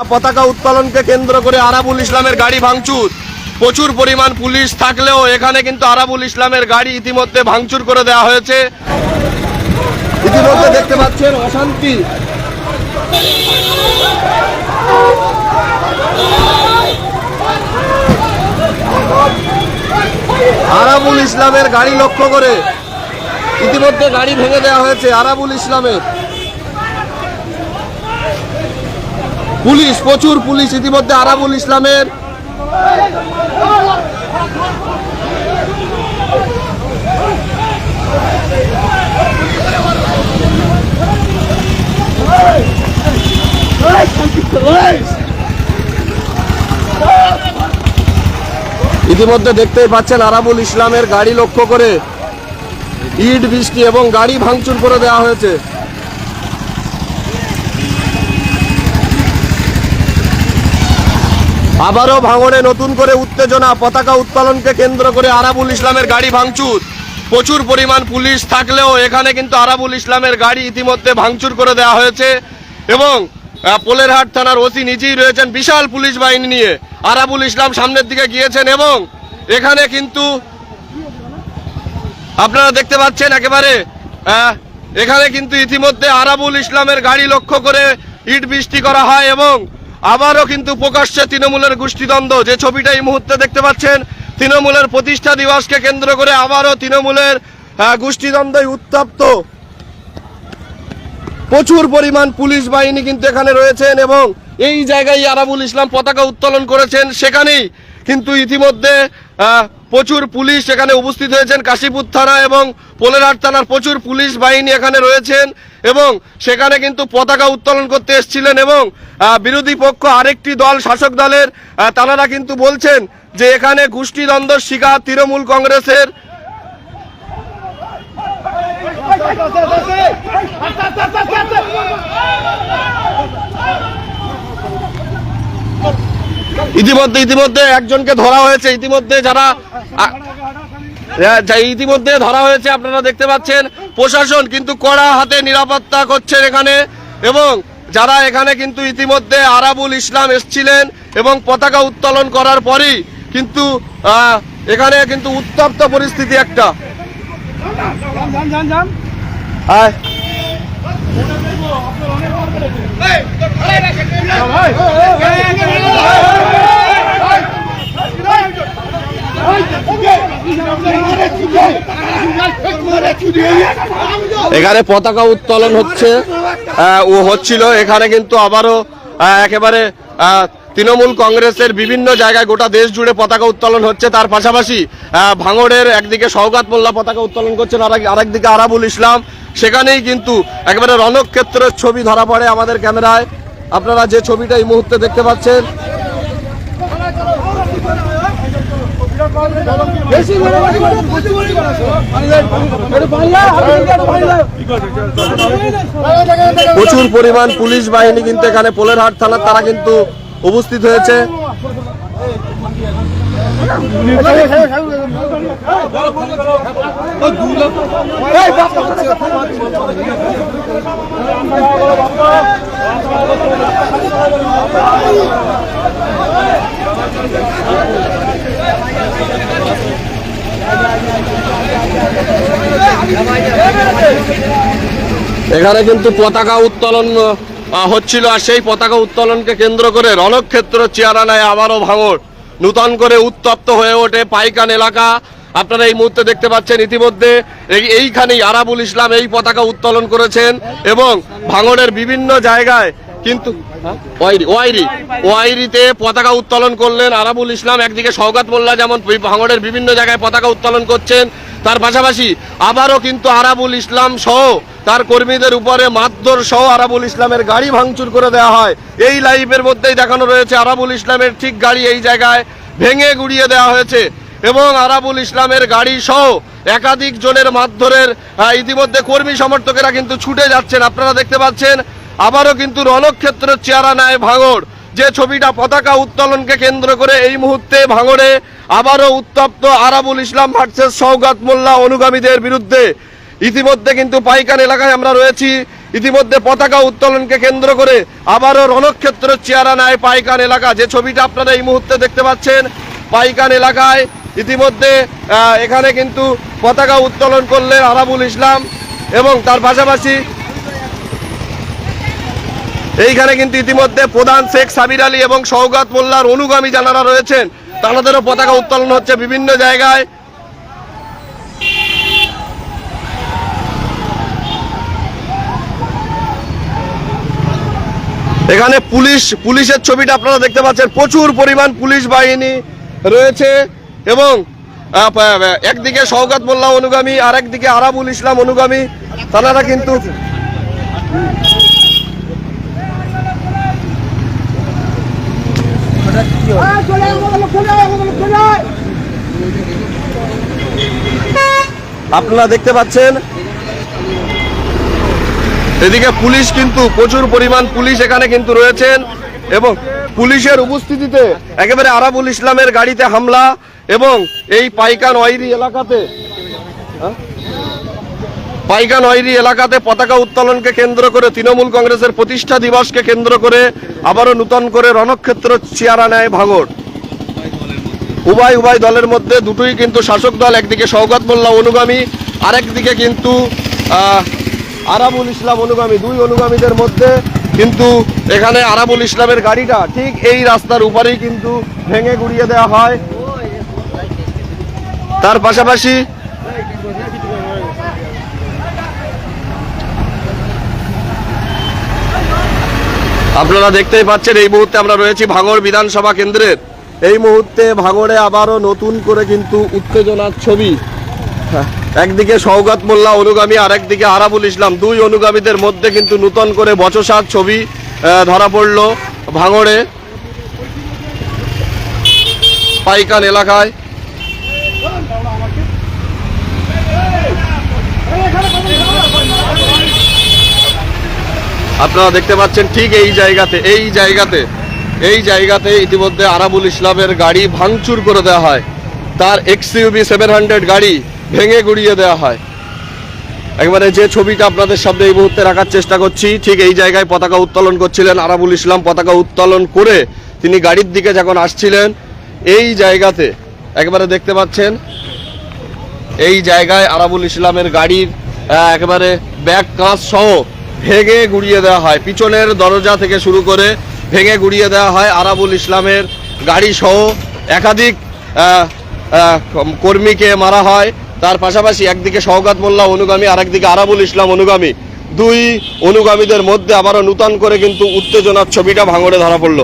পতাকা উত্তোলনকে কেন্দ্র করে আরাবুল ইসলামের গাড়ি ভাঙচুর। প্রচুর পরিমাণ পুলিশ থাকলেও এখানে কিন্তু আরাবুল ইসলামের গাড়ি ইতিমধ্যে ভাঙচুর করে দেওয়া হয়েছে। ইতিমধ্যে দেখতে পাচ্ছেন অশান্তি। আরাবুল ইসলামের গাড়ি লক্ষ্য করে ইতিমধ্যে গাড়ি ভেঙে দেওয়া হয়েছে আরাবুল ইসলামের। পুলিশ, প্রচুর পুলিশ ইতিমধ্যে আরাবুল ইসলামের ইতিমধ্যে দেখতেই পাচ্ছেন আরাবুল ইসলামের গাড়ি লক্ষ্য করে ইট বৃষ্টি এবং গাড়ি ভাঙচুর করে দেওয়া হয়েছে। আবারও ভাঙড়ে নতুন করে উত্তেজনা। পতাকা উত্তোলনকে কেন্দ্র করে আরাবুল ইসলামের গাড়ি ভাঙচুর। প্রচুর পরিমাণ পুলিশ থাকলেও এখানে কিন্তু আরাবুল ইসলামের গাড়ি ইতিমধ্যে ভাঙচুর করে দেওয়া হয়েছে এবং পোলেরহাট থানার ওসি নিজেই রয়েছেন বিশাল পুলিশ বাহিনী নিয়ে। আরাবুল ইসলাম সামনের দিকে গিয়েছেন এবং এখানে কিন্তু আপনারা দেখতে পাচ্ছেন একেবারে এখানে কিন্তু ইতিমধ্যে আরাবুল ইসলামের গাড়ি লক্ষ্য করে ইট বৃষ্টি করা হয় এবং আবারও কিন্তু প্রকাশ্যে তৃণমূলের গোষ্ঠীদ্বন্দ্ব। যে ছবিটা এই মুহূর্তে দেখতে পাচ্ছেন, তৃণমূলের প্রতিষ্ঠা দিবসকে কেন্দ্র করে আবারও তৃণমূলের গোষ্ঠীদ্বন্দ্বই উত্তপ্ত। প্রচুর পরিমাণ পুলিশ বাহিনী কিন্তু এখানে রয়েছেন এবং এই জায়গায় আরাবুল ইসলাম পতাকা উত্তোলন করেছেন, সেখানেই কিন্তু ইতিমধ্যে প্রচুর পুলিশ এখানে উপস্থিত হয়েছেন। কাশীপুর থানা এবং পোলেরহাট থানার প্রচুর পুলিশ বাহিনী এখানে রয়েছেন এবং সেখানে কিন্তু পতাকা উত্তোলন করতে এসেছিলেন এবং বিরোধী পক্ষ আরেকটি দল, শাসক দলের, তারা কিন্তু বলছেন যে এখানে গোষ্ঠীদ্বন্দ্বের শিকার তৃণমূল কংগ্রেসের। ইতিমধ্যে একজনকে ধরা হয়েছে। ইতিমধ্যে ধরা হয়েছে, আপনারা দেখতে পাচ্ছেন। প্রশাসন কিন্তু কড়া হাতে নিরাপত্তা করছেন এখানে এবং যারা এখানে কিন্তু ইতিমধ্যে আরাবুল ইসলাম এসেছিলেন এবং পতাকা উত্তোলন করার পরই কিন্তু এখানে কিন্তু উত্তপ্ত পরিস্থিতি একটা। এখানে পতাকা উত্তোলন হচ্ছিল এখানে কিন্তু আবারও একেবারে তৃণমূল কংগ্রেসের বিভিন্ন জায়গায় গোটা দেশ জুড়ে পতাকা উত্তোলন হচ্ছে। তার পাশাপাশি ভাঙড়ের একদিকে শওকত মোল্লা পতাকা উত্তোলন করছেন, আরেকদিকে আরাবুল ইসলাম। সেখানেই কিন্তু একেবারে রণক্ষেত্রের ছবি ধরা পড়ে আমাদের ক্যামেরায়। আপনারা যে ছবিটা এই মুহূর্তে দেখতে পাচ্ছেন, প্রচুর পরিমাণ পুলিশ বাহিনী কিন্তু এখানে পোলেরহাট থানার তারা কিন্তু উপস্থিত হয়েছে। এখানে কিন্তু পতাকা উত্তোলন হচ্ছিল আর সেই পতাকা উত্তোলনকে কেন্দ্র করে রণক্ষেত্র চেহারা নেয় আবারও ভাঙড়। নূতন করে উত্তপ্ত হয়ে ওঠে পাইকান এলাকা। আপনারা এই মুহূর্তে দেখতে পাচ্ছেন ইতিমধ্যে এইখানেই আরাবুল ইসলাম এই পতাকা উত্তোলন করেছেন এবং ভাঙড়ের বিভিন্ন জায়গায় কিন্তু ওয়াইরিতে পতাকা উত্তোলন করলেন আরাবুল ইসলাম। একদিকে শওকত মোল্লা যেমন ভাঙড়ের বিভিন্ন জায়গায় পতাকা উত্তোলন করছেন, তার পাশাপাশি আবারও কিন্তু আরাবুল ইসলাম সহ তার কর্মীদের উপরে মারধর সহ আরাবুল ইসলামের গাড়ি ভাঙচুর করে দেওয়া হয়। এই লাইভের মধ্যেই দেখানো রয়েছে আরাবুল ইসলামের ঠিক গাড়ি এই জায়গায় ভেঙে গুড়িয়ে দেওয়া হয়েছে এবং আরাবুল ইসলামের গাড়ি সহ একাধিক জনের মারধরের ইতিমধ্যে কর্মী সমর্থকেরা কিন্তু ছুটে যাচ্ছেন। আপনারা দেখতে পাচ্ছেন আবারও কিন্তু রণক্ষেত্রের চেহারা নেয় ভাঙড়। যে ছবিটা পতাকা উত্তোলনকে কেন্দ্র করে এই মুহূর্তে ভাঙড়ে আবারও উত্তপ্ত আরাবুল ইসলাম ভার্সেস শওকত মোল্লা অনুগামীদের বিরুদ্ধে। ইতিমধ্যে কিন্তু পাইকান এলাকায় আমরা রয়েছি। ইতিমধ্যে পতাকা উত্তোলনকে কেন্দ্র করে আবারও রণক্ষেত্রের চেহারা নেয় পাইকান এলাকা। যে ছবিটা আপনারা এই মুহূর্তে দেখতে পাচ্ছেন, পাইকান এলাকায় ইতিমধ্যে এখানে কিন্তু পতাকা উত্তোলন করলেন আরাবুল ইসলাম এবং তার পাশাপাশি এইখানে কিন্তু ইতিমধ্যে প্রধান শেখ সাবির আলী এবং শওকত মোল্লার অনুগামী যারা রয়েছেন তাদেরও পতাকা উত্তোলন হচ্ছে বিভিন্ন জায়গায়। এখানে পুলিশের ছবিটা আপনারা দেখতে পাচ্ছেন, প্রচুর পরিমাণ পুলিশ বাহিনী রয়েছে এবং একদিকে শওকত মোল্লা অনুগামী আর একদিকে আরাবুল ইসলাম অনুগামী। তারা কিন্তু আপনারা দেখতে পাচ্ছেন এদিকে পুলিশ কিন্তু প্রচুর পরিমাণ পুলিশ এখানে কিন্তু রয়েছেন এবং পুলিশের উপস্থিতিতে একেবারে আরাবুল ইসলামের গাড়িতে হামলা এবং এই পাইকান ওয়াইরি এলাকাতে পতাকা উত্তোলনকে কেন্দ্র করে তৃণমূল কংগ্রেসের প্রতিষ্ঠা দিবসকে কেন্দ্র করে আবারও নতুন করে রণক্ষেত্র চেহারা নেয় ভাঙড়। উভয় দলের মধ্যে দুটোই কিন্তু শাসক দল, একদিকে শওকত মোল্লা অনুগামী আরেকদিকে কিন্তু আরাবুল ইসলাম অনুগামী। দুই অনুগামীদের মধ্যে কিন্তু এখানে আরাবুল ইসলামের গাড়িটা ঠিক এই রাস্তার উপরেই কিন্তু ভেঙে গুড়িয়ে দেওয়া হয়। তার পাশাপাশি আপনারা দেখতেই পাচ্ছেন এই মুহূর্তে আমরা রয়েছি ভাঙড় বিধানসভা কেন্দ্রের। এই মুহূর্তে ভাঙড়ে আবারও নতুন করে কিন্তু উত্তেজনার ছবি। একদিকে শওকত মোল্লা অনুগামী আর একদিকে আরাবুল ইসলাম, দুই অনুগামীদের মধ্যে কিন্তু নতুন করে বচসার ছবি ধরা পড়ল ভাঙড়ে পাইকান এলাকায়। আপনারা দেখতে পাচ্ছেন ঠিক এই জায়গাতে ইতিমধ্যে আরাবুল ইসলামের গাড়ি ভাঙচুর করে দেওয়া হয়, তার XUV 700 গাড়ি ভেঙে গুড়িয়ে দেওয়া হয়। একবারে যে ছবিটা আপনাদের সামনে এই মুহূর্তে রাখার চেষ্টা করছি, ঠিক এই জায়গায় পতাকা উত্তোলন করছিলেন আরাবুল ইসলাম। পতাকা উত্তোলন করে তিনি গাড়ির দিকে যখন আসছিলেন এই জায়গাতে একবারে দেখতে পাচ্ছেন এই জায়গায় আরাবুল ইসলামের গাড়ির একেবারে ব্যাক কাঁচ সহ ভেঙে গুড়িয়ে দেওয়া হয়, পিছনের দরজা থেকে শুরু করে ভেঙে গুড়িয়ে দেওয়া হয়। আরাবুল ইসলামের গাড়ি সহ একাধিক কর্মীকে মারা হয়। তার পাশাপাশি একদিকে শওকত মোল্লা অনুগামী আর একদিকে আরাবুল ইসলাম অনুগামী, দুই অনুগামীদের মধ্যে আবারও নতুন করে কিন্তু উত্তেজনার ছবিটা ভাঙড়ে ধরা পড়ল।